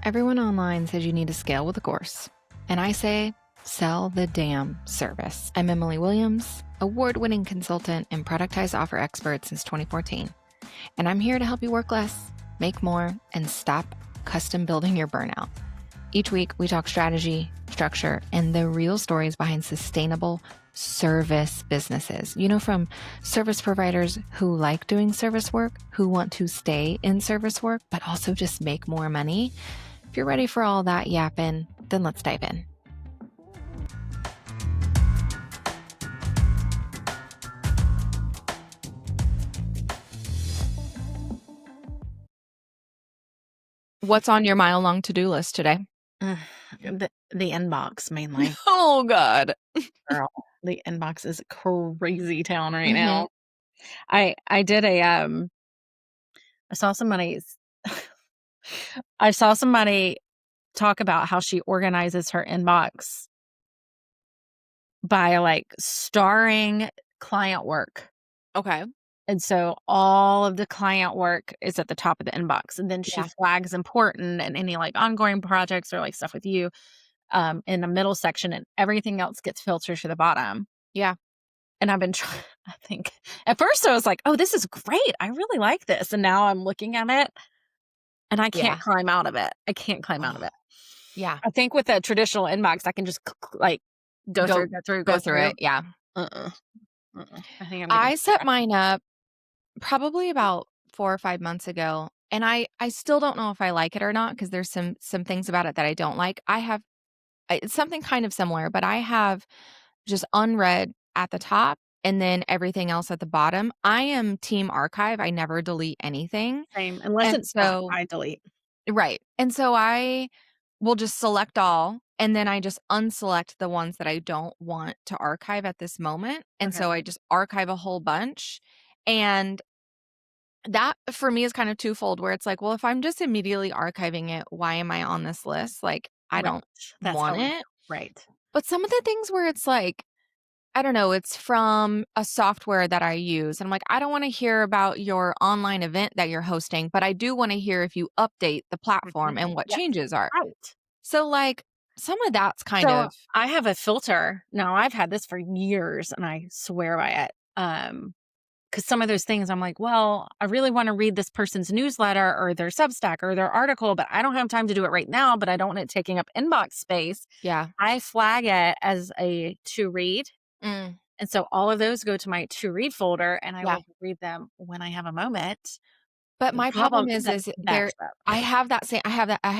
Everyone online says you need to scale with a course. And I say, sell the damn service. I'm Emily Williams, award-winning consultant and productized offer expert since 2014. And I'm here to help you work less, make more, and stop custom building your burnout. Each week, we talk strategy, structure, and the real stories behind sustainable service businesses. You know, from service providers who like doing service work, who want to stay in service work, but also just make more money. If you're ready for all that yapping, then let's dive in. What's on your mile-long to-do list today? The inbox mainly. Oh, God. Girl, the inbox is crazy town right now. I did I saw somebody's I saw somebody talk about how she organizes her inbox by like starring client work. Okay. And so all of the client work is at the top of the inbox. And then she Yeah. flags important and any like ongoing projects or like stuff with you in the middle section, and everything else gets filtered to the bottom. Yeah. And I've been trying, I think at first I was like, oh, this is great. I really like this. And now I'm looking at it and I can't climb out of it. I can't climb out of it. Yeah. I think with a traditional inbox, I can just like go through it. Yeah. I think I set mine up probably about 4 or 5 months ago, and I still don't know if I like it or not because there's some things about it that I don't like. It's something kind of similar, but I have just unread at the top and then everything else at the bottom. I am team archive. I never delete anything. same, unless And it's so I delete. right. And so I will just select all, and then I just unselect the ones that I don't want to archive at this moment. And so I just archive a whole bunch. And that for me is kind of twofold, where it's like, well, if I'm just immediately archiving it, why am I on this list? Like, I don't want it. Right. But some of the things where it's like, I don't know, it's from a software that I use. And I'm like, I don't want to hear about your online event that you're hosting, but I do want to hear if you update the platform and what Yes. changes are. Right. So like some of that's kind of. I have a filter. Now I've had this for years and I swear by it. Because some of those things I'm like, well, I really want to read this person's newsletter or their Substack or their article, but I don't have time to do it right now, but I don't want it taking up inbox space. Yeah. I flag it as a to read. Mm. And so all of those go to my to read folder and I Yeah. will read them when I have a moment. But my problem is there, I have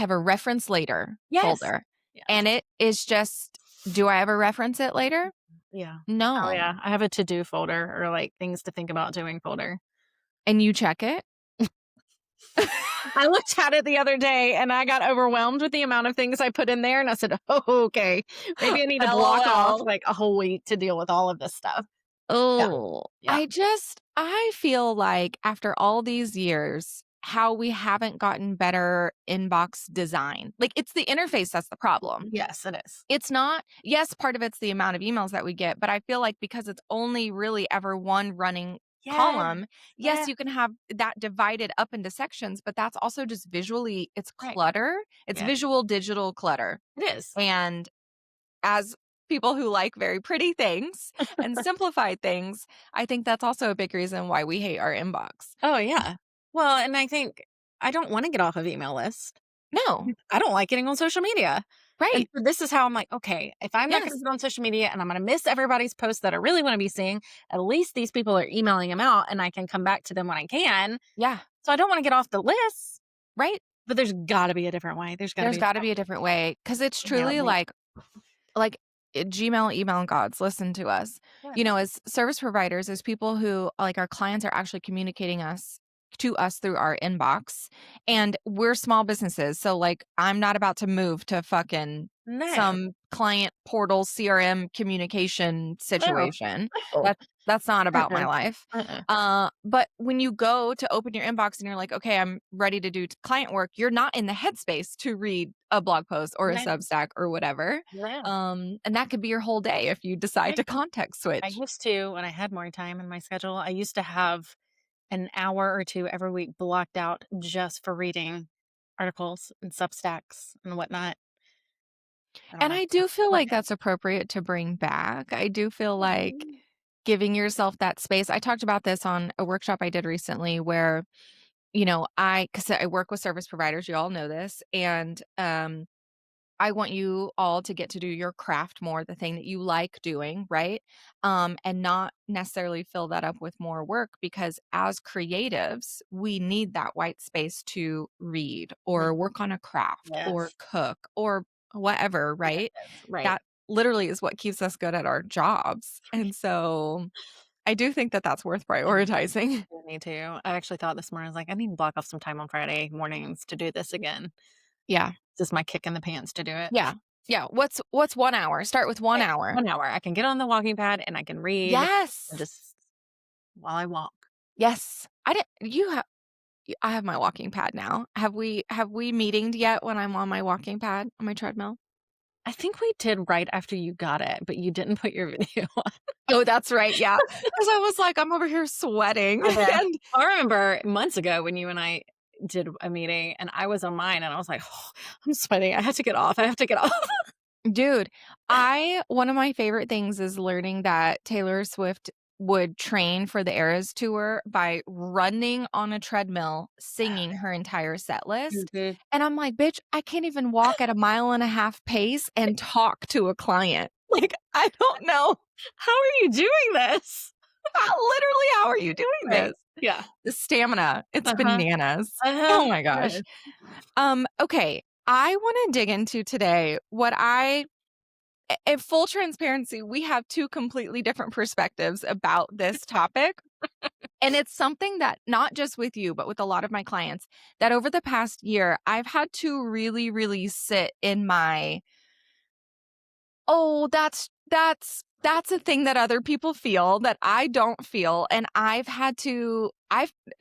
a reference later folder. Yes. And it is just, do I ever reference it later? Yeah. No. Oh yeah. I have a to do folder or like things to think about doing folder. And you check it? I looked at it the other day and I got overwhelmed with the amount of things I put in there. And I said, oh, okay, maybe I need to block off like a whole week to deal with all of this stuff. Oh, Yeah. I feel like after all these years, how we haven't gotten better inbox design. Like, it's the interface that's the problem. Yes, it is. It's not, yes, part of it's the amount of emails that we get, but I feel like because it's only really ever one running column, yes, you can have that divided up into sections, but that's also just visually, it's clutter. It's visual digital clutter. It is. And as people who like very pretty things and simplified things, I think that's also a big reason why we hate our inbox. Oh, yeah. Well, and I think I don't want to get off of email list. No. I don't like getting on social media. Right. And so this is how I'm like, okay, if I'm not going to get on social media and I'm going to miss everybody's posts that I really want to be seeing, at least these people are emailing them out and I can come back to them when I can. Yeah. So I don't want to get off the list. Right. But there's got to be a different way. There's got to be a different way, because it's truly like Gmail email gods, listen to us. Yeah. You know, as service providers, as people who like our clients are actually communicating to us through our inbox, and we're small businesses. So like, I'm not about to move to fucking some client portal CRM communication situation. That's not about my life. But when you go to open your inbox and you're like, okay, I'm ready to do client work, you're not in the headspace to read a blog post or a Substack or whatever. And that could be your whole day if you decide to context switch. I used to, when I had more time in my schedule, I used to have an hour or two every week blocked out just for reading articles and Substacks and whatnot. I don't And know. I do feel What like that's appropriate to bring back. I do feel like Mhm. giving yourself that space. I talked about this on a workshop I did recently where, because I work with service providers, you all know this, and I want you all to get to do your craft more, the thing that you like doing, right? And not necessarily fill that up with more work because as creatives, we need that white space to read or work on a craft or Yes. cook or whatever, Whatever right? it is. Right. That literally is what keeps us good at our jobs. And so I do think that that's worth I do prioritizing. I need to. I actually thought this morning, I was like, I need to block off some time on Friday mornings to do this again. Yeah. This is my kick in the pants to do it. Yeah. Yeah. What's 1 hour? Start with 1 Right. hour. 1 hour. I can get on the walking pad and I can read and Yes. just while I walk. Yes. I didn't you have I have my walking pad now. Have we meetinged yet when I'm on my walking pad on my treadmill? I think we did right after you got it, but you didn't put your video on. Oh, that's right, yeah. Because I was like, I'm over here sweating, I bet. and I remember months ago when you and I did a meeting and I was on mine and I was like, "Oh, I'm sweating. I have to get off. I have to get off." dude, I one of my favorite things is learning that Taylor Swift would train for the Eras Tour by running on a treadmill, singing her entire set list, Mhm. and I'm like, "Bitch, I can't even walk at a mile and a half pace and talk to a client." Like, I don't know. How are you doing this? Literally, how are you doing Right. this? Yeah. The stamina, it's Uh-huh. bananas. Uh-huh. Oh my gosh. Yes. Okay, I wanna dig into today what in full transparency, we have 2 completely different perspectives about this topic, and it's something that not just with you, but with a lot of my clients, that over the past year, I've had to really, really sit in my oh, that's a thing that other people feel that I don't feel, and I've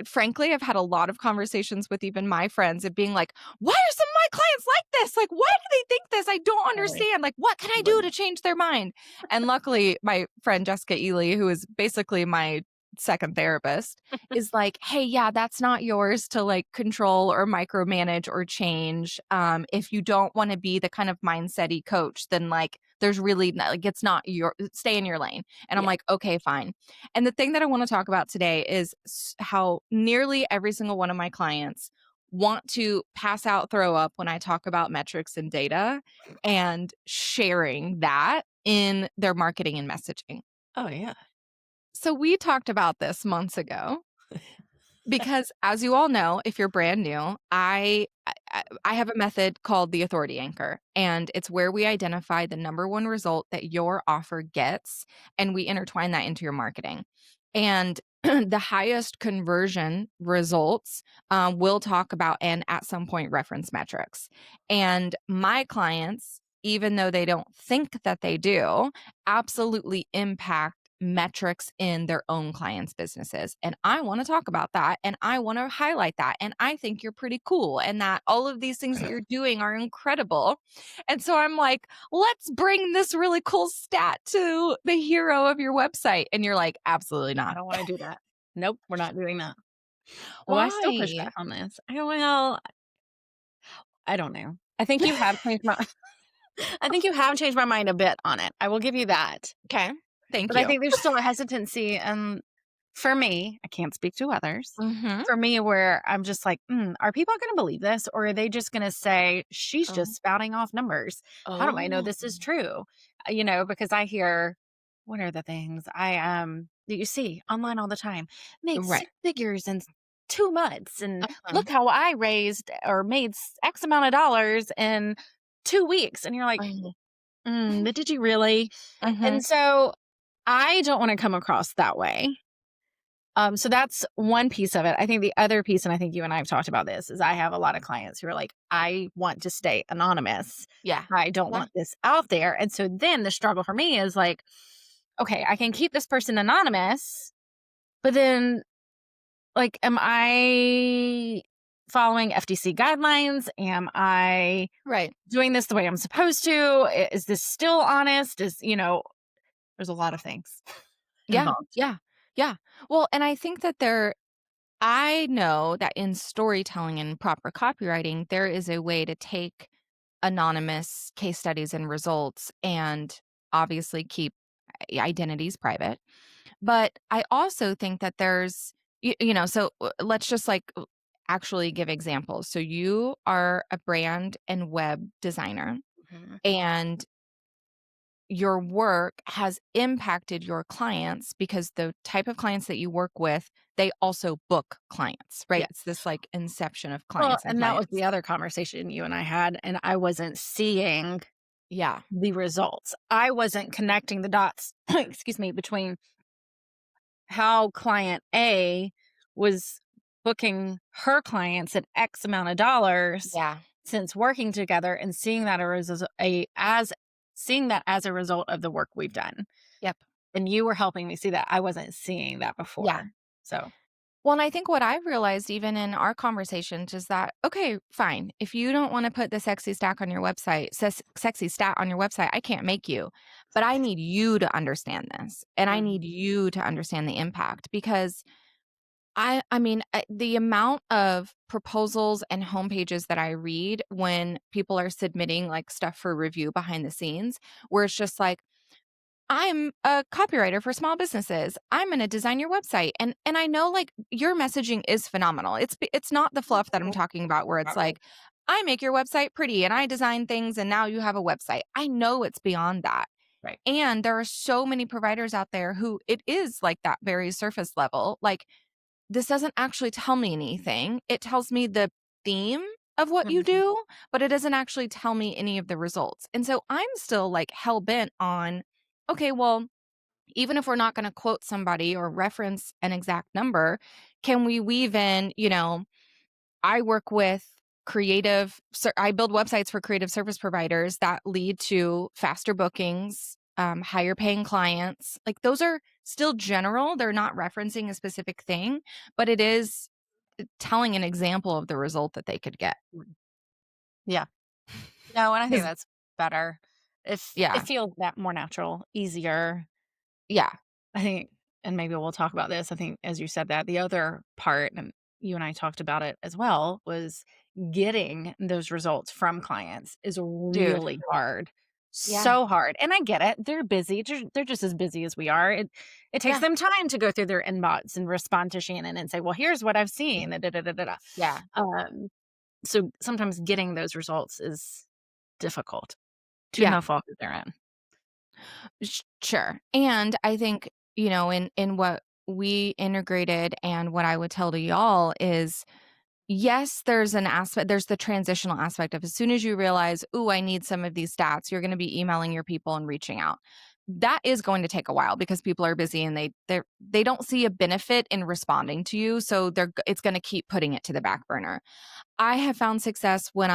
frankly, I've had a lot of conversations with even my friends of being like, "Why are some of my clients like this? Like, why do they think this? I don't Right. understand. Like, what can I do Right. to change their mind?" And luckily, my friend Jessica Ely, who is basically my second therapist, is like, "Hey, yeah, that's not yours to, like, control or micromanage or change. If you don't wanna be the kind of mindset-y coach, then, like, there's really not like, it's not your stay in your lane." And I'm Yeah. like, "Okay, fine." And the thing that I wanna talk about today is how nearly every single one of my clients want to pass out, throw up when I talk about metrics and data and sharing that in their marketing and messaging. Oh, yeah. So we talked about this months ago because as you all know, if you're brand new, I have a method called the authority anchor, and it's where we identify the number one result that your offer gets, and we intertwine that into your marketing. And the highest conversion results we'll talk about and at some point reference metrics. And my clients, even though they don't think that they do, absolutely impact metrics in their own clients' businesses. And I want to talk about that and I want to highlight that. And I think you're pretty cool and that all of these things that you're doing are incredible. And so I'm like, let's bring this really cool stat to the hero of your website. And you're like, absolutely I not. don't wanna do that. Nope, we're not doing that. Oh, I still push Why? back on this. I go, "Well, I don't know. I think you have changed my I think you have changed my mind a bit on it. I will give you that." Okay. Thank But I you. think there's still a hesitancy, for me, I can't speak to others. Mm-hmm. For me, where I'm just like, are people gonna believe this? Or are they just gonna say, she's Oh. just spouting off numbers? How do I know Oh. this is true? Because I hear, what are the things that you see online all the time? Made Right. 6 figures in 2 months, and Uh-huh. look how I raised or made X amount of dollars in 2 weeks. And you're like, Uh-huh. but did you really? Mm-hmm. And so I don't want to come across that way. So that's one piece of it. I think the other piece, and I think you and I have talked about this, is I have a lot of clients who are like, I want to stay anonymous. Yeah. I don't Yeah. want this out there. And so then the struggle for me is like, okay, I can keep this person anonymous, but then, like, am I following FTC guidelines? Am I Right. doing this the way I'm supposed to? Is this still honest? There's a lot of things Yeah. involved. Yeah. Yeah. Well, and I think that there I know that in storytelling and proper copywriting, there is a way to take anonymous case studies and results and obviously keep identities private. But I also think that there's, so let's just actually give examples. So you are a brand and web designer, Mhm. and your work has impacted your clients because the type of clients that you work with, they also book clients, right? It's Yes. this like inception of Well, clients and and that was clients. the other conversation you and I had, and I wasn't seeing Yeah. the results. I wasn't connecting the dots, excuse me, between how client A was booking her clients at X amount of dollars Yeah. since working together and seeing that as seeing that as a result of the work we've done. Yep. And you were helping me see that. I wasn't seeing that Yeah. before. So, Well, and I think what I've realized even in our conversations is that, okay, fine. If you don't want to put the sexy stat on your website, I can't make you. But I need you to understand this. And I need mhm, you to understand the impact because the amount of proposals and homepages that I read when people are submitting like stuff for review behind the scenes, where it's just like, I'm a copywriter for small businesses. I'm going to design your website. And I know like your messaging is phenomenal. It's not the fluff that I'm talking about where it's like I make your website pretty and I design things and now you have a website. I know it's beyond that. right. And there are so many providers out there who it is like that very surface level. Like this doesn't actually tell me anything. It tells me the theme of what you Mhm, do, but it doesn't actually tell me any of the results. And so I'm still like hell bent on, okay, well, even if we're not going to quote somebody or reference an exact number, can we weave in, I work with I build websites for creative service providers that lead to faster bookings, higher paying clients. Like those are still general. They're not referencing a specific thing, but it is telling an example of the result that they could get. mm. Yeah. No, and I think 'Cause- that's better. If it yeah. feels that more natural, easier. Yeah. I think, and maybe we'll talk about this. I think as you said that, the other part, and you and I talked about it as well, was getting those results from clients is Dude. really hard. Yeah. So hard. And I get it. They're busy. They're just as busy as we are. It takes Yeah. them time to go through their inbox and respond to Shannon and say, well, here's what I've seen. Da, da, da, da, da, da. Yeah. Um, so sometimes getting those results is difficult to Yeah. no fault of their own. Sure. And I think, in what we integrated and what I would tell to y'all is yes, there's the transitional aspect of as soon as you realize, "Ooh, I need some of these stats," you're gonna be emailing your people and reaching out. That is going to take a while because people are busy and they don't see a benefit in responding to you, so it's gonna keep putting it to the back burner. I have found success when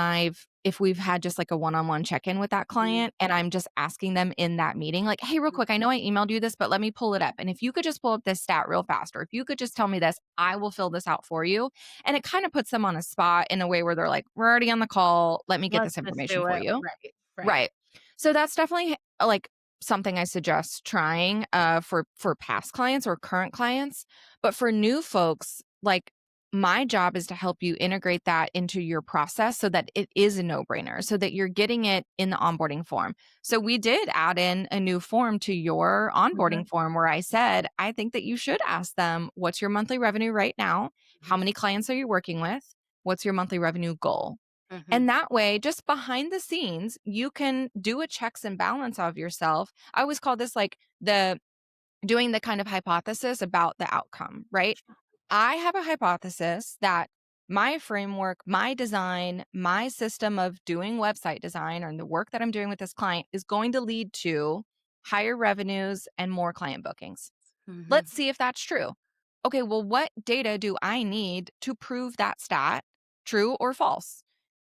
if we've had just like a one-on-one check-in with that Mhm. client and I'm just asking them in that meeting, like, hey, real quick, I know I emailed you this, but let me pull it up. And if you could just pull up this stat real fast, or if you could just tell me this, I will fill this out for you. And it kind of puts them on a spot in a way where they're like, we're already on the call. Let me get Let's this just information do for it. you. Right. Right. Right. So that's definitely like something I suggest trying for past clients or current clients. But for new folks, like my job is to help you integrate that into your process so that it is a no-brainer, so that you're getting it in the onboarding form. So we did add in a new form to your Mhm, onboarding form where I said, I think that you should ask them, what's your monthly revenue right now? How mhm, many clients are you working with? What's your monthly revenue goal? mhm. And that way, just behind the scenes, you can do a checks and balance of yourself. I always call this like the doing the kind of hypothesis about the outcome, right? I have a hypothesis that my framework, my design, my system of doing website design and the work that I'm doing with this client is going to lead to higher revenues and more client bookings. Mhm. Let's see if that's true. Okay, well, what data do I need to prove that stat true or false?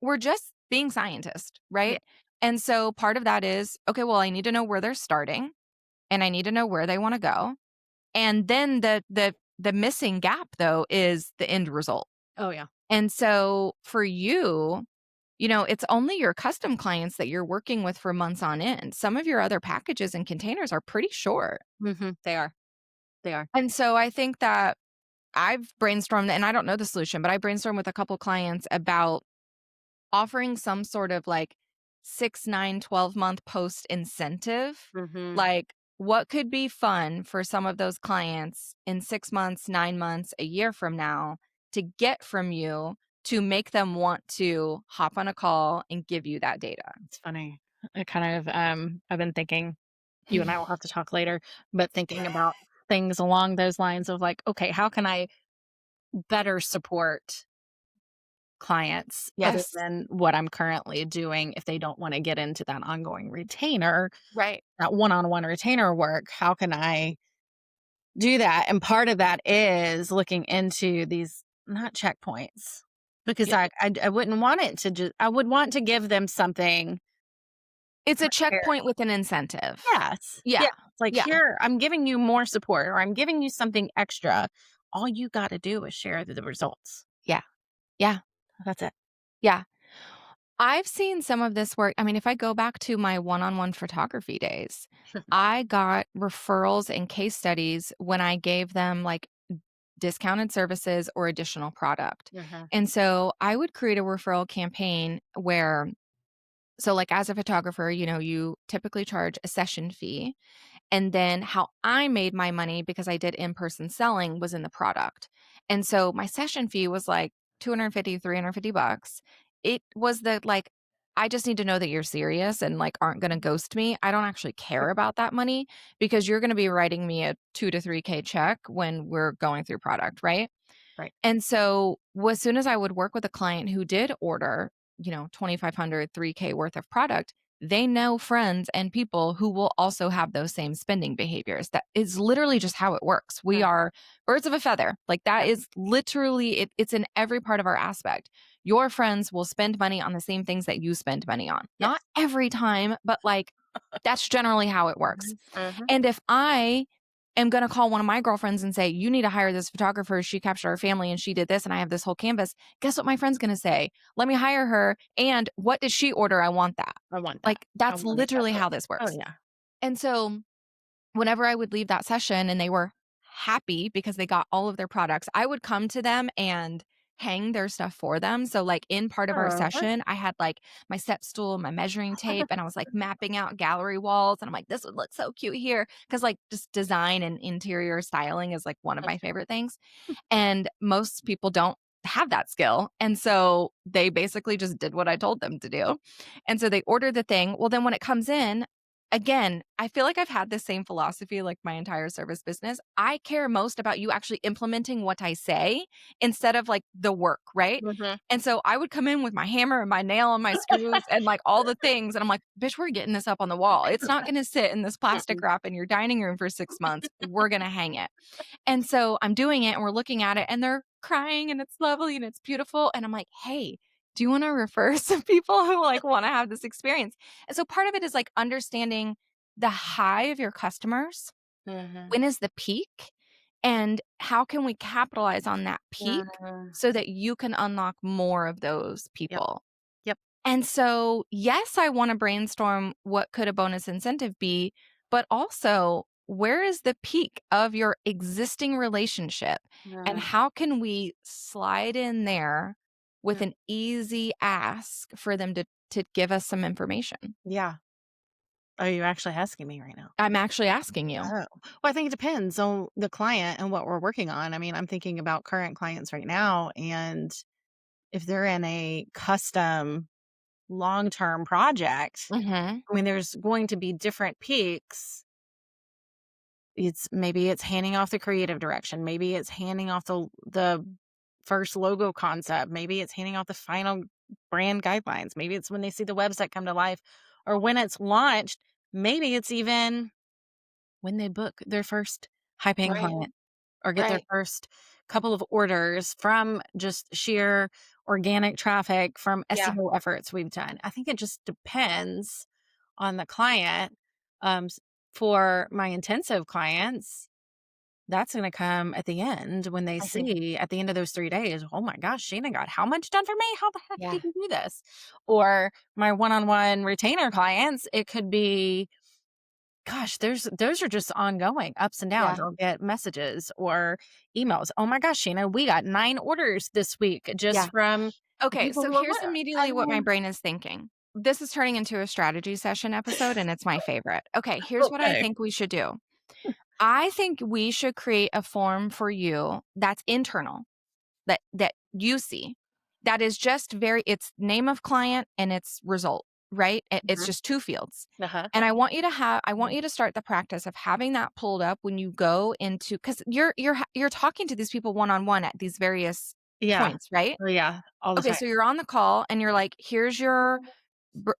We're just being scientists, Yeah. right? And so part of that is, okay, well, I need to know where they're starting and I need to know where they want to go. And then the missing gap though is the end result. Oh, yeah. And so for you, it's only your custom clients that you're working with for months on end. Some of your other packages and containers are pretty short. Mhm. They are. They are. And so I think that I've brainstormed, and I don't know the solution, but I brainstormed with a couple clients about offering some sort of like 6, 9, 12-month post incentive. Mm-hmm. Like, what could be fun for some of those clients in 6 months, 9 months, a year from now to get from you to make them want to hop on a call and give you that data? It's funny. I kind of, I've been thinking, you and I will have to talk later, but thinking about things along those lines of like, okay, how can I better support clients other Yes. than what I'm currently doing if they don't want to get into that ongoing retainer, Right. that one-on-one retainer work? How can I do that? And part of that is looking into these not checkpoints because Yeah. I wouldn't want it to just, I would want to give them something. It's a checkpoint with an incentive. Yes. Yeah. Yeah. It's like, Yeah. here, I'm giving you more support or I'm giving you something extra. All you got to do is share the results. Yeah. Yeah. That's it. Yeah. I've seen some of this work. I mean, if I go back to my one-on-one photography days, I got referrals and case studies when I gave them like discounted services or additional product. Mhm. And so I would create a referral campaign where, so like as a photographer, you typically charge a session fee. And then how I made my money because I did in-person selling was in the product. And so my session fee was like 250, $350. It was the like, I just need to know that you're serious and like aren't going to ghost me. I don't actually care about that money because you're going to be writing me a 2 to 3K check when we're going through product, right? Right. And so, as soon as I would work with a client who did order, 2,500, 3K worth of product, they know friends and people who will also have those same spending behaviors. That is literally just how it works. We Mhm. are birds of a feather. Like that Yep. is literally it's in every part of our aspect. Your friends will spend money on the same things that you spend money on. Not Yes. every time, but like that's generally how it works. Mhm. Mhm. And if I am going to call one of my girlfriends and say, you need to hire this photographer. She captured our family and she did this, and I have this whole canvas. Guess what my friend's going to say? Let me hire her. And what did she order? I want that. I want that. Like, I that's want it that literally way. how this Oh, works. yeah. And so, whenever I would leave that session and they were happy because they got all of their products, I would come to them and hang their stuff for them. So, like in part of our Uh-huh. session, I had like my step stool, my measuring tape, and I was like mapping out gallery walls. And I'm like, this would look so cute here. Cause like just design and interior styling is like one of my favorite things. And most people don't have that skill. And so they basically just did what I told them to do. And so they order the thing. Well, then when it comes in, again, I feel like I've had the same philosophy like my entire service business. I care most about you actually implementing what I say instead of like the work, right? Mhm. And so I would come in with my hammer and my nail and my screws and like all the things. And I'm like, bitch, we're getting this up on the wall. It's not going to sit in this plastic Mm-mm. wrap in your dining room for 6 months. We're going to hang it. And so I'm doing it and we're looking at it and they're crying and it's lovely and it's beautiful. And I'm like, hey, do you want to refer some people who like want to have this experience? And so part of it is like understanding the high of your customers. Mhm. When is the peak? And how can we capitalize on that peak Mhm. so that you can unlock more of those Yep. people? Yep. And so, yes, I want to brainstorm what could a bonus incentive be, but also where is the peak of your existing relationship and Mhm. how can we slide in there with Mm. an easy ask for them to give us some information? Yeah. Are you actually asking me right now? I'm actually asking you. Oh. Well, I think it depends on the client and what we're working on. I mean, I'm thinking about current clients right now, and if they're in a custom long-term project, Mhm. I mean, there's going to be different peaks. Maybe it's handing off the creative direction. Maybe it's handing off the first logo concept. Maybe it's handing off the final brand guidelines. Maybe it's when they see the website come to life or when it's launched. Maybe it's even when they book their first high paying Right. client or get their Right. first couple of orders from just sheer organic traffic from Yeah. SEO efforts we've done. I think it just depends on the client. For my intensive clients, that's going to come at the end when they I think see at the end of those 3 days, oh my gosh, Shannon got how much done for me? How the heck yeah. did you do this? Or my one on one retainer clients, it could be Gosh, those are just ongoing ups and downs. Yeah. I'll get messages or emails. Oh my gosh, Shannon, we got 9 orders this week just Yeah. from the Okay, people so who are here's with us. I immediately what my mean, brain is thinking. This is turning into a strategy session episode, and it's my favorite. Okay, here's what I okay. think we should do. I think we should create a form for you that's internal, that you see, that is just it's name of client and it's result, right? It's Mhm. just 2 fields. Uh-huh. And I want you to start the practice of having that pulled up when you go into, because you're talking to these people one-on-one at these various Yeah. points, right? Oh, yeah, all the Okay, time. so you're on the call and you're like, here's your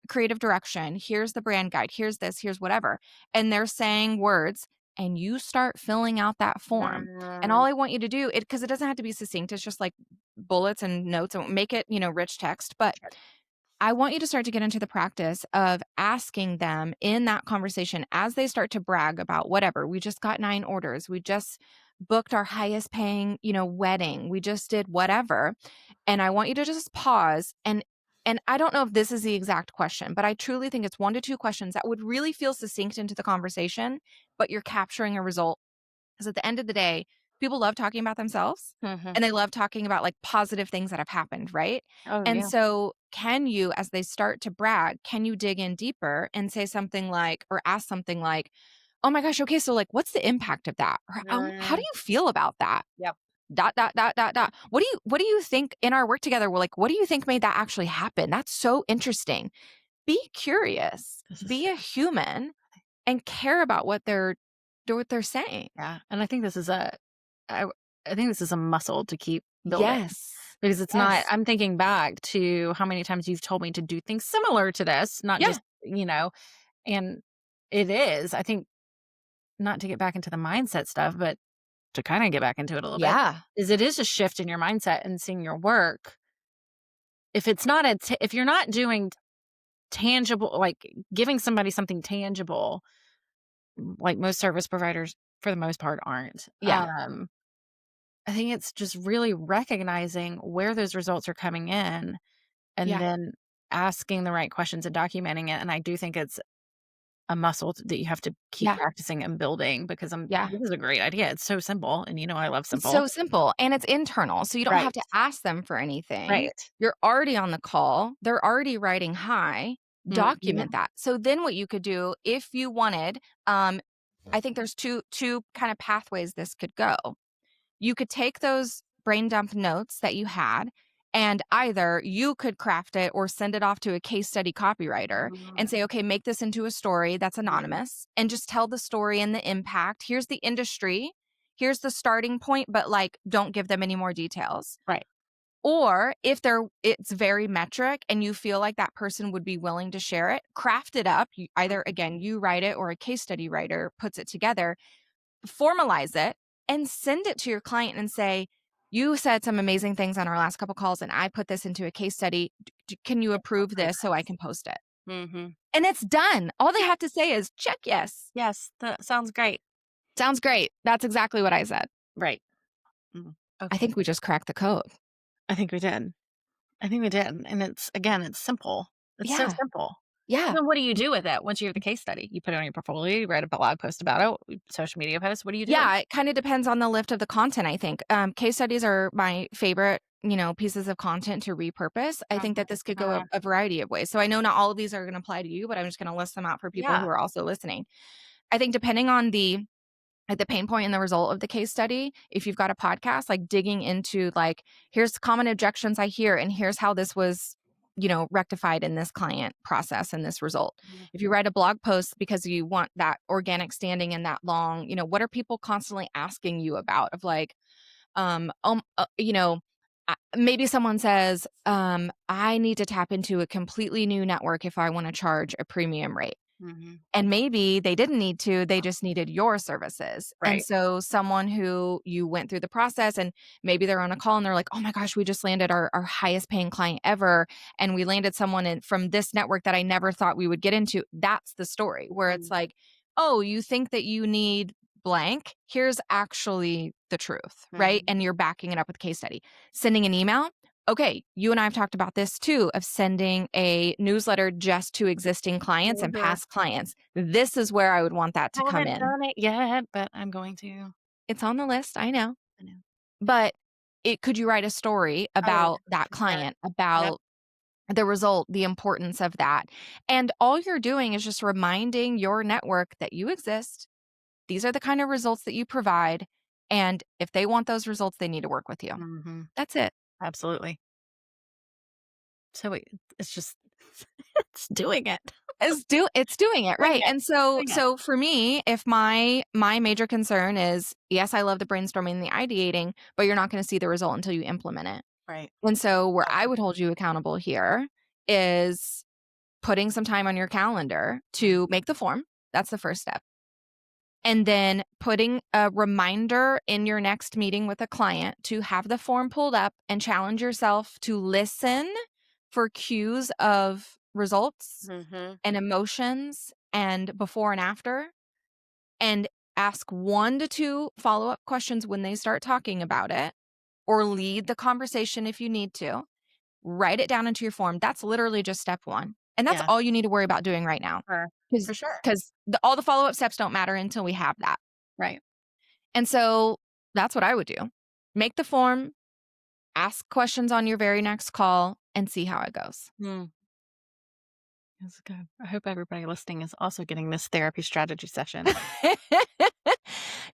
creative direction, here's the brand guide, here's this, here's whatever. And they're saying words, and you start filling out that form. And Mm, all I want you to do it, because it doesn't have to be succinct, it's just like bullets and notes, and make it, rich text. But sure. I want you to start to get into the practice of asking them in that conversation as they start to brag about whatever. We just got 9 orders. We just booked our highest paying, wedding. We just did whatever. And I want you to just pause, and I don't know if this is the exact question, but I truly think it's 1 to 2 questions that would really feel succinct into the conversation, but you're capturing a result. Because at the end of the day, people love talking about themselves, Mhm. and they love talking about like positive things that have happened, right? Oh, And yeah. so, can you, as they start to brag, can you dig in deeper and say something like, or ask something like, oh my gosh, okay, so like, what's the impact of that? Or how do Mm, you feel about that? yep. Dot, dot, dot, dot, dot. What do you think in our work together? We're like, what do you think made that actually happen? That's so interesting. Be curious, This is be a human, and care about what they're saying. yeah, and I think this is I I think this is a muscle to keep building Yes. because it's not Yes. I'm thinking back to how many times you've told me to do things similar to this, not Yeah. just, and it is. I think not to get back into the mindset stuff, but to kinda get back into it a little bit, Yeah. is it is a shift in your mindset and seeing your work. If you're not doing tangible, like giving somebody something tangible, like most service providers for the most part aren't. Yeah. I think it's just really recognizing where those results are coming in and Yeah. then asking the right questions and documenting it. And I do think it's a muscle that you have to keep Yeah. practicing and building because Yeah. this is a great idea. It's so simple. And I love It's simple. so simple, and it's internal, so you don't have Right. to ask them for anything. Right. You're already on the call. They're already writing hi. Mhm. Document that. So then what you could do if you wanted, I think there's two kind of pathways this could go. You could take those brain dump notes that you had, and either you could craft it or send it off to a case study copywriter and say, okay, make this into a story that's anonymous and just tell the story and the impact. Here's the industry. Here's the starting point, but like, don't give them any more details. Right. Or if it's very metric and you feel like that person would be willing to share it, craft it up. Either again, you write it or a case study writer puts it together, formalize it, and send it to your client and say, you said some amazing things on our last couple calls, and I put this into a case study. Can you approve this so I can post it? Mm-hmm. And it's done. All they have to say is check yes. Yes. That sounds great. Sounds great. That's exactly what I said. Right. Mm. I Okay. think we just cracked the code. I think we did. I think we did. And it's simple. It's so Yeah. simple. Yeah. Then what do you do with it once you have the case study? You put it on your portfolio, you write a blog post about it, social media post. What do you do with Yeah. It kind of depends on the lift of the content, I think. Case studies are my favorite, pieces of content to repurpose. I think that this could go it? a variety of ways. So I know not all of these are going to apply to you, but I'm just going to list them out for people who Yeah. are also listening. I think depending on the pain point and the result of the case study, if you've got a podcast, like digging into like, here's common objections I hear, and here's how this was, rectified in this client process and this result. If you write a blog post because you want that organic standing and that long, what are people constantly asking you about of like, um, um, uh, you know, maybe someone says, I need to tap into a completely new network if I want to charge a premium rate. Mhm. And maybe they didn't need to, they just needed your services. And Right. so someone who you went through the process, and maybe they're on a call and they're like, oh my gosh, we just landed our highest paying client ever. And we landed someone from this network that I never thought we would get into. That's the story where it's Mm. like, oh, you think that you need blank. Here's actually the truth, right? Mhm. And you're backing it up with case study. Sending an email, okay, you and I have talked about this too, of sending a newsletter just to existing clients and past clients. This is where I would want that to I come haven't in. done it yet, but I'm going to. It's on the list, I know. I know. But could you write a story Oh, about that for sure. client, Yep. about the result, the importance of that? And all you're doing is just reminding your network that you exist. These are the kind of results that you provide. And if they want those results, they need to work with you. Mhm. That's it. Absolutely. So it's just it's doing it. It's doing it, Doing right. it. And so Doing it. so for me, if my major concern is, yes, I love the brainstorming and the ideating, but you're not going to see the result until you implement it. Right. And so where I Exactly. would hold you accountable here is putting some time on your calendar Mhm. to make the form. That's the first step. And then putting a reminder in your next meeting with a client to have the form pulled up and challenge yourself to listen for cues of results Mhm. and emotions and before and after, and ask 1 to 2 follow-up questions when they start talking about it, or lead the conversation if you need to. Write it down into your form. That's literally just step 1. And that's Yeah. all you need to worry about doing right now. For sure. Because all the follow-up steps don't matter until we have that. Right. And so that's what I would do. Make the form, ask questions on your very next call, and see how it goes. Mm. That's good. I hope everybody listening is also getting this therapy strategy session.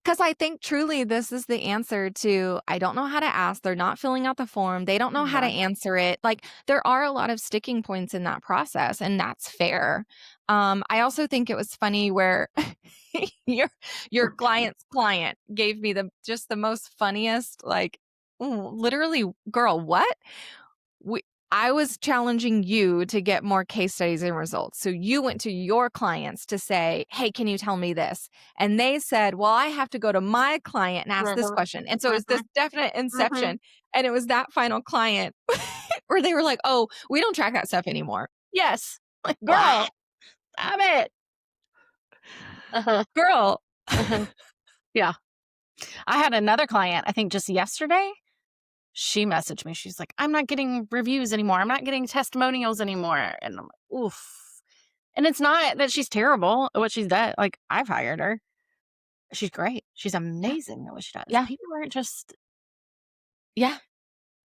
Because I think truly this is the answer to, I don't know how to ask. They're not filling out the form. They don't know how to Yeah. answer it. Like, there are a lot of sticking points in that process, and that's fair. I also think it was funny where your client's client gave me just the most funniest, like, literally, girl, what? We I was challenging you to get more case studies and results. So you went to your clients to say, "Hey, can you tell me this?" And they said, "Well, I have to go to my client and ask this Mhm. question." And so it's this Mhm. definite Mhm. inception. And it was that final client where they were like, "Oh, we don't track that stuff anymore." Yes. Like, girl, What? stop it. Uh-huh. Girl. Uh-huh. Yeah. I had another client, I think just yesterday. She messaged me. She's like, "I'm not getting reviews anymore. I'm not getting testimonials anymore." And I'm like, "Oof." And it's not that she's terrible at what she's done. Like, I've hired her. She's great. She's Yeah. amazing at what she does. Yeah. Yeah.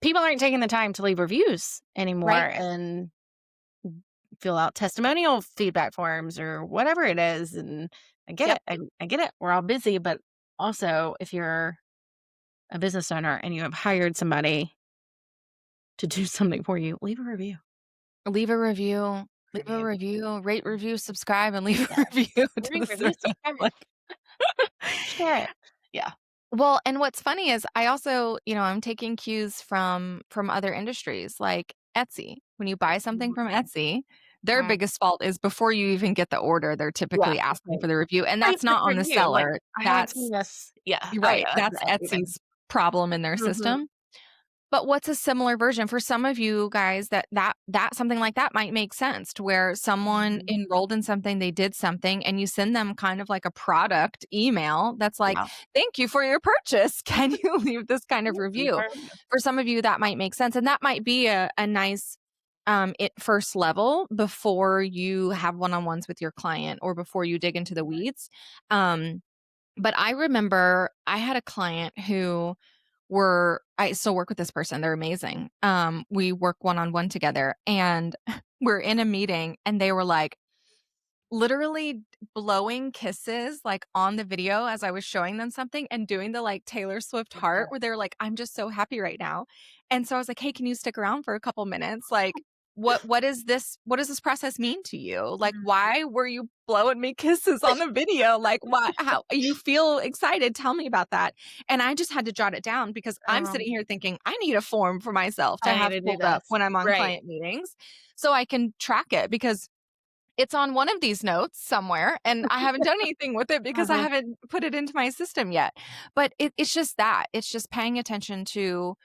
People aren't taking the time to leave reviews anymore Right. and fill out testimonial feedback forms or whatever it is. And I get Yep. it. I get it. We're all busy, but also if you're a business owner and you have hired somebody to do something for you, leave a review. Leave a review. Leave a Review. review, rate, review, subscribe, and leave Yeah. a review to Rate, the review, service. subscribe. Like, Share it. Yeah. well, and what's funny is I also, I'm taking cues from other industries like Etsy. When you buy something Mhm. from Etsy, their Mm. biggest fault is before you even get the order, they're Yeah. typically asking Right. for the review, and Rate that's this not on the review. Like, seller. I haven't That's seen this. Yeah. You're Oh, right. yeah. That's That's Etsy then. Etsy's problem in their Mhm. system. But what's a similar version for some of you guys that something like that might make sense to where someone Mhm. enrolled in something, they did something, and you send them kind of like a product email that's like, Yeah. "Thank you for your purchase. Can you leave this kind of Yeah. review?" For some of you, that might make sense, and that might be a nice first level before you have one-on-ones with your client or before you dig into the weeds. But I remember I had a client who I still work with this person. They're amazing. We work one-on-one together, and we're in a meeting and they were like literally blowing kisses like on the video as I was showing them something and doing the like Taylor Swift heart where they're like, "I'm just so happy right now." And so I was like, "Hey, can you stick around for a couple minutes? Like, what does this process mean to you? Like, Mhm. why were you blowing me kisses on the video? Like, why, how you feel excited? Tell me about that." And I just had to jot it down because I'm sitting here thinking I need a form for myself to I need have to do pulled up this. when I'm on Right. client meetings so I can track it, because it's on one of these notes somewhere and I haven't done anything with it because I Uh-huh. haven't put it into my system yet. But it's just that. It's just paying attention to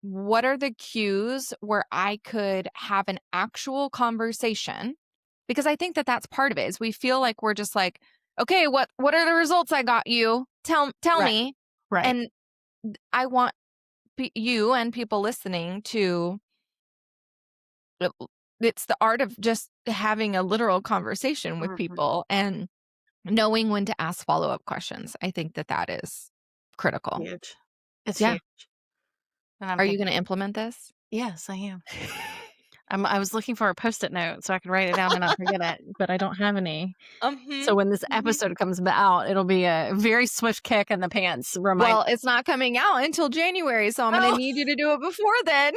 what are the cues where I could have an actual conversation, because I think that that's part of it, is we feel like we're just like, "Okay, what are the results I got you? Tell Right. me." Right. And I want you and people listening to it- it's the art of just having a literal conversation with Mhm. people and knowing when to ask follow-up questions. I think that that is critical. Huge. It's Yeah. huge. And I'm Are you thinking, going to implement this? yes, I am. I was looking for a Post-it note so I could write it down and not forget it, but I don't have any. So Mhm. when this Mhm. episode comes out, it'll be a very swift kick in the pants reminder. Well, it's not coming out until January, so I'm going to Oh, need you to do it before then.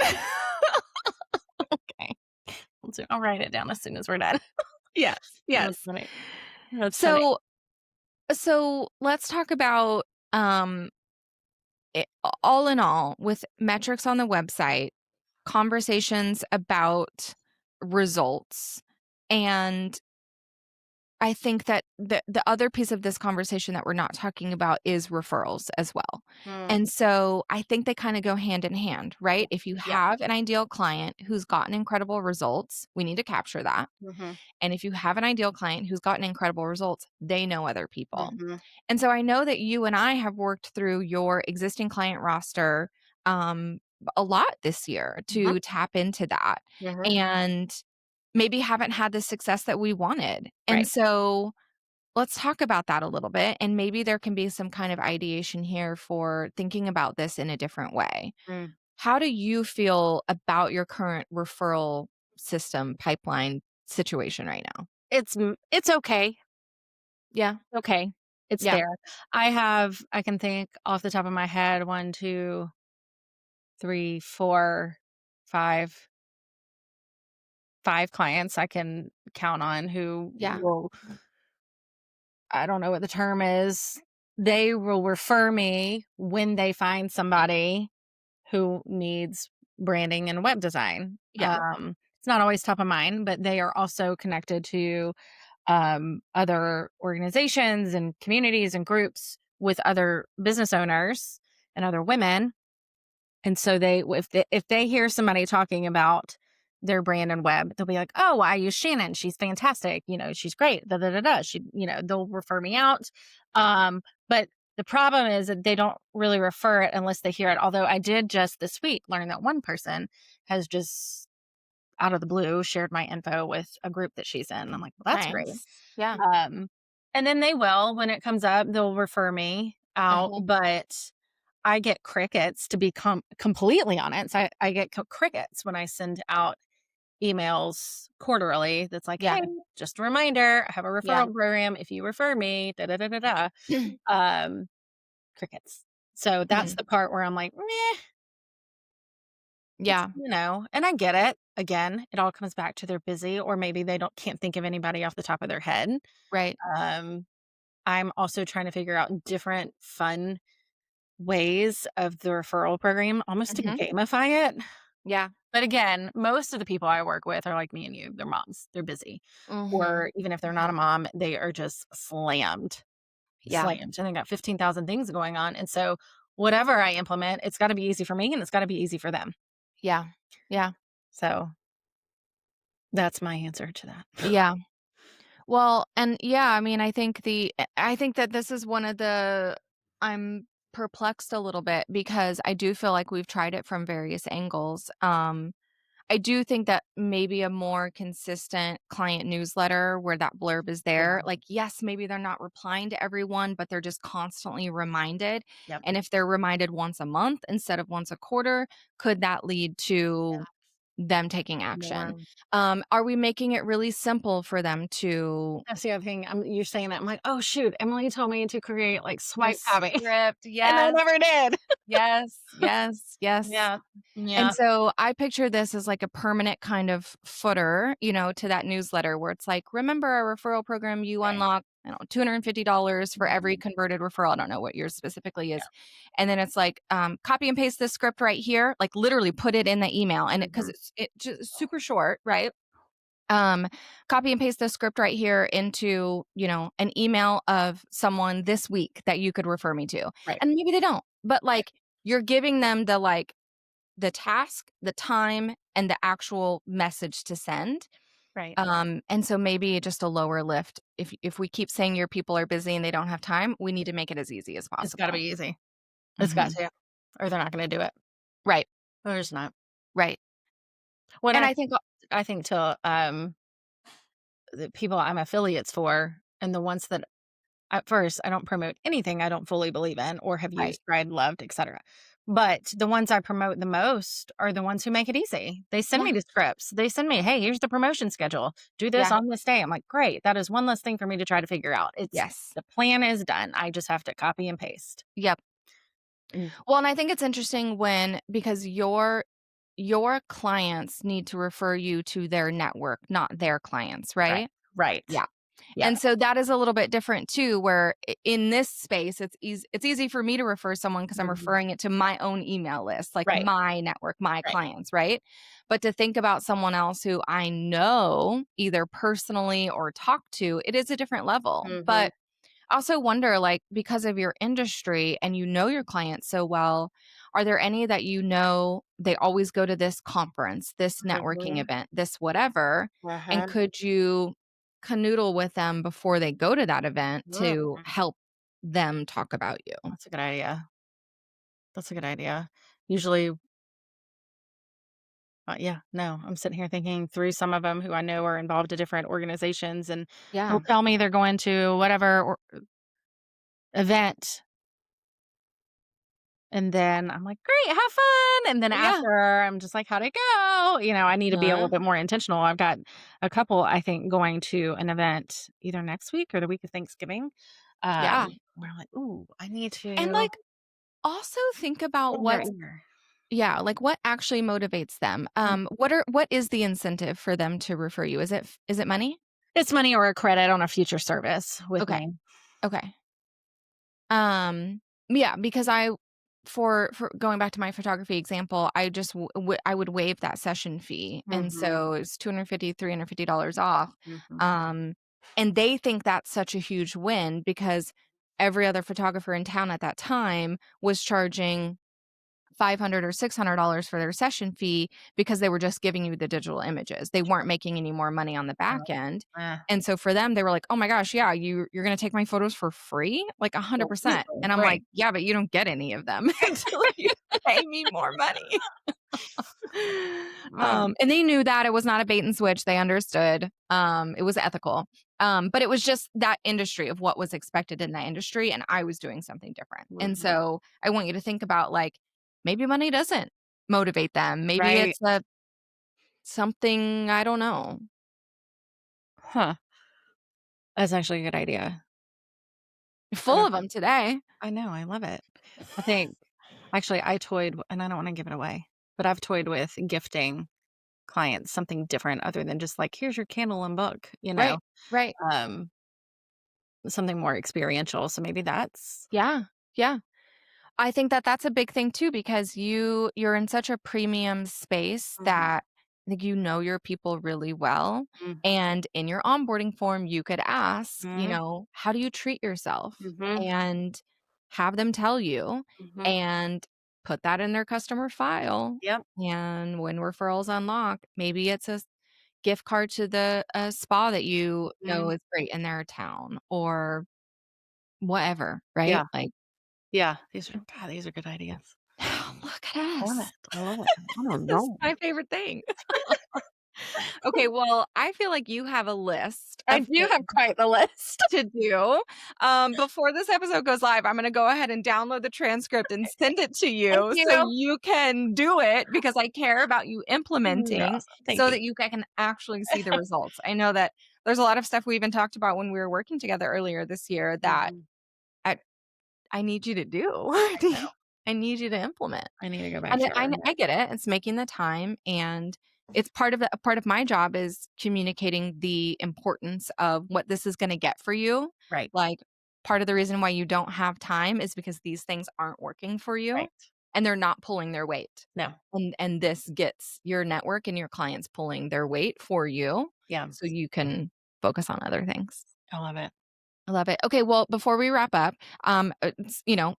okay. I'll write it down as soon as we're done. Yes. That's Yes. funny. That's funny. So let's talk about um all in all with metrics on the website, conversations about results, and I think that the other piece of this conversation that we're not talking about is referrals as well. Mm, And so I think they kind of go hand in hand, yeah. right? If you Yeah. have an ideal client who's gotten incredible results, we need to capture that. Mhm. And if you have an ideal client who's gotten incredible results, they know other people. Mhm. And so I know that you and I have worked through your existing client roster um, a lot this year Mhm. to tap into that. Mhm. And maybe haven't had the success that we wanted. And Right. so let's talk about that a little bit. And maybe there can be some kind of ideation here for thinking about this in a different way. Mm. How do you feel about your current referral system pipeline situation right now? It's okay. Yeah. Okay. It's Yeah. there. I can think off the top of my head, 1, 2, 3, 4, 5, 5 clients I can count on who Yeah. will, I don't know what the term is. They will refer me when they find somebody who needs branding and web design. Yeah. It's not always top of mind, but they are also connected to other organizations and communities and groups with other business owners and other women. And so if they hear somebody talking about their brand and web, they'll be like, "Oh, I use Shannon. She's fantastic. You know, she's great. Da da da da." They'll refer me out. But the problem is that they don't really refer it unless they hear it. Although I did just this week learn that one person has just out of the blue shared my info with a group that she's in. I'm like, well, that's great. Nice. Yeah. Um, and then they will, when it comes up, they'll refer me out, Uh-huh. but I get crickets to be completely honest. I get crickets when I send out emails quarterly that's like, Yeah. hey, just a reminder, I have a Yeah. referral program. If you refer me, da da da da da. Um, crickets. So that's Mhm. the part where I'm like, meh, Yeah. and I get it. Again, it all comes back to they're busy or maybe they can't think of anybody off the top of their head. Right. Um, I'm also trying to figure out different fun ways of the referral program, almost to Mhm. gamify it. Yeah. But again, most of the people I work with are like me and you. They're moms. They're busy. Mhm. Or even if they're not a Mhm. mom, they are just Yeah. slammed. And they got 15,000 things going on. And so whatever I implement, it's got to be easy for me and it's got to be easy for them. Yeah. Yeah. So that's my answer to that. Yeah. Well, and yeah, I mean, I think that this is one of the I'm perplexed a little bit because I do feel like we've tried it from various angles. I do think that maybe a more consistent client newsletter where that blurb is Yeah. there, like, yes, maybe they're not replying to everyone, but they're just constantly reminded. Yep. And if they're reminded once a month instead of once a quarter, could that lead to them taking action? More. Are we making it really simple for them to That's the other thing. You're saying that. I'm like, oh, shoot. Emily told me to create like the swipe happy. script? And I Yes, never did. yes, yes, yes. Yeah. And Yeah. so I picture this as like a permanent kind of footer, to that newsletter where it's like, remember our referral program, you Right. unlock, I don't know, $250 for every Mhm. converted referral. I don't know what yours specifically Yeah. is. And then it's like, copy and paste this script right here, like literally put it in the email. And because Mhm. it just super short, right? um Copy and paste the script right here into an email of someone this week that you could refer me to, Right. and maybe they don't, but Right. like you're giving them the task, the time, and the actual message to send. Right. And so maybe just a lower lift. If we keep saying your people are busy and they don't have time, we need to make it as easy as It's got to possible. be easy. It's got Hmm. to, or they're not going to do it. Right. There's not. Right. When And I think I think to the people I'm affiliates for, and the ones that at first I don't promote anything I don't fully believe in or have right. used, tried, loved, etc. But the ones I promote the most are the ones who make it easy. They send Yeah. me the scripts. They send me, hey, here's the promotion schedule. Do this Yeah. on this day. I'm like, great. That is one less thing for me to try to figure out. It's Yes. the plan is done. I just have to copy and paste. Yep. Mm, Well, and I think it's interesting when because your clients need to refer you to their network, not their clients, right. right? Right. Yeah. Yeah. And so that is a little bit different too, where in this space, it's easy for me to refer someone because I'm Mhm. referring it to my own email list, like Right. my network, my Right. clients, right? But to think about someone else who I know either personally or talk to, it is a different level. Mhm. But I also wonder, like, because of your industry and you know your clients so well, are there any that you know they always go to this conference, this networking Mhm. event, this whatever? And Uh-huh. could you canoodle with them before they go to that event to Mhm. help them talk about you? That's a good idea. That's a good idea. Usually, yeah, no, I'm sitting here thinking through some of them who I know are involved in different organizations, and they'll Yeah. tell me they're going to whatever event, and then I'm like, "Great, have fun," and then Yeah. after, I'm just like, "How'd it go?" I need to be a little Uh, bit more intentional. I've got a couple, I think, going to an event either next week or the week of Thanksgiving, yeah. where I'm like, "Ooh, I need And to like also think about get in their what's ear." yeah, like what actually motivates them. What is the incentive for them to refer you? Is it money? It's money or a credit on a future service with Okay. me. Okay. Yeah, because I for going back to my photography example, I just I would waive that session fee, and Mhm, so it's 250, $350 off. mhm. Um, and they think that's such a huge win because every other photographer in town at that time was charging 500 or $600 for their session fee because they were just giving you the digital images. They weren't making any more money on the back end. Eh, And so for them, they were like, "Oh my gosh, yeah, you're gonna take my photos for free? Like completely, 100%." And I'm right. like, "Yeah, but you don't get any of them until you pay me more money." Um, And they knew that it was not a bait and switch. They understood. It was ethical. But it was just that industry of what was expected in that industry, and I was doing something different. And mhm. so I want you to think about like maybe money doesn't motivate them. Maybe Right. it's a something I don't know. Huh. That's actually a good idea. I Full don't of them today. I know, I love it. I think actually, I toyed and I don't wanna give it away, but I've toyed with gifting clients something different other than just like, "Here's your candle and book," Right. Right. um, something more experiential, so maybe that's Yeah. Yeah. I think that that's a big thing too because you're in such a premium space Mhm, that I think you know your people really well, mhm, and in your onboarding form, you could ask, mhm, "How do you treat yourself?" mhm, And have them tell you mhm. and put that in their customer file, Yep. and when referrals unlock, maybe it's a gift card to the a spa that you know Mhm. is great in their town or whatever, right? Yeah, Like, yeah. These are good ideas. look at I love us. it. I love it. I don't This is know. my favorite thing. Okay, well, I feel like you have a list I of do things have quite the list. to do. Before this episode goes live, I'm gonna go ahead and download the transcript and send it to Thank you so you. you can do it because I care about you implementing Yes, thank so you. that you can actually see the results. I know that there's a lot of stuff we even talked about when we were working together earlier this year that Mhm. I I need you to do. I know. I need you to implement. I need to go back And to her. I get it. It's making the time, and it's part of my job is communicating the importance of what this is gonna get for you. Right, Like, part of the reason why you don't have time is because these things aren't working for you, right. and they're not pulling their weight. No. And this gets your network and your clients pulling their weight for you, Yeah, so you can focus on other things. I love it. I love it. Okay, well, before we wrap up,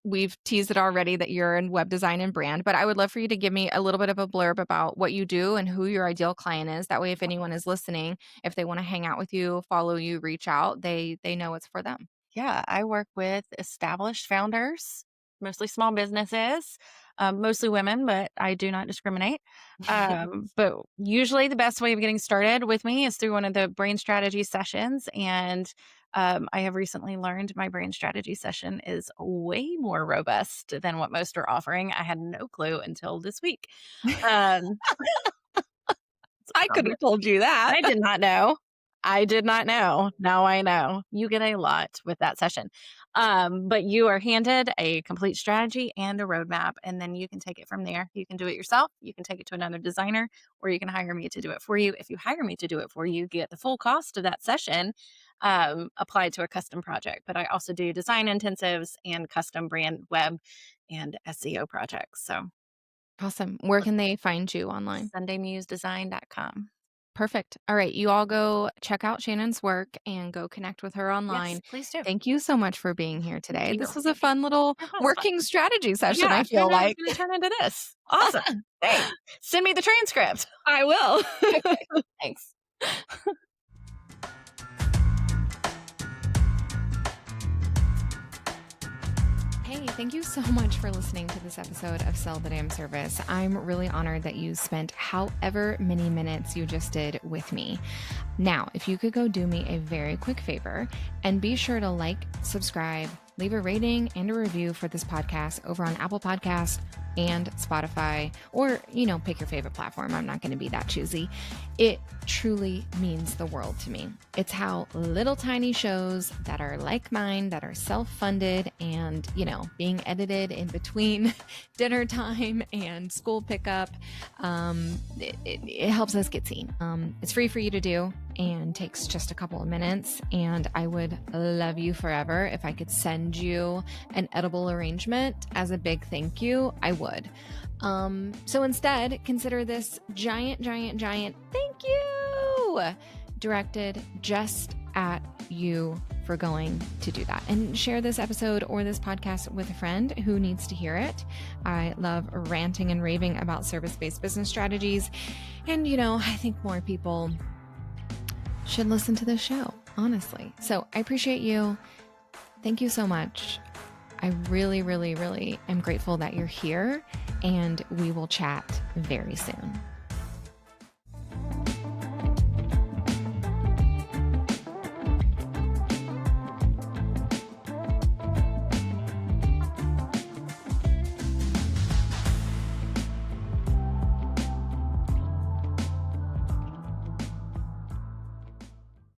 we've teased it already that you're in web design and brand, but I would love for you to give me a little bit of a blurb about what you do and who your ideal client is. That way, if anyone is listening, if they want to hang out with you, follow you, reach out, they know it's for them. Yeah, I work with established founders, mostly small businesses, mostly women, but I do not discriminate. But usually the best way of getting started with me is through one of the brain strategy sessions. And I have recently learned my brain strategy session is way more robust than what most are offering. I had no clue until this week. Um, I could have told you that. I did not know. I did not know. Now I know. You get a lot with that session. But you are handed a complete strategy and a roadmap, and then you can take it from there. You can do it yourself. You can take it to another designer, or you can hire me to do it for you. If you hire me to do it for you, you get the full cost of that session applied to a custom project. But I also do design intensives and custom brand web and SEO projects. So Awesome. Where can they find you online? SundayMuseDesign.com. Perfect. All right. You all go check out Shannon's work and go connect with her online. Yes, please do. Thank you so much for being here today. you. This was a fun little It was fun. working strategy session, Yeah, I feel like. It's going to turn into this. Awesome. Hey, send me the transcript. I will. Thanks. Hey, thank you so much for listening to this episode of Sell the Damn Service. I'm really honored that you spent however many minutes you just did with me. Now, if you could go do me a very quick favor and be sure to like, subscribe, leave a rating and a review for this podcast over on Apple Podcasts and Spotify, or, pick your favorite platform. I'm not going to be that choosy. It truly means the world to me. It's how little tiny shows that are like mine, that are self-funded and, being edited in between dinner time and school pickup, it helps us get seen. It's free for you to do and takes just a couple of minutes. And I would love you forever if I could send you an edible arrangement as a big thank you. I would. So instead, consider this giant thank you directed just at you for going to do that. And share this episode or this podcast with a friend who needs to hear it. I love ranting and raving about service-based business strategies. And, I think more people should listen to this show, honestly. So I appreciate you. Thank you so much. I really, really, really am grateful that you're here, and we will chat very soon.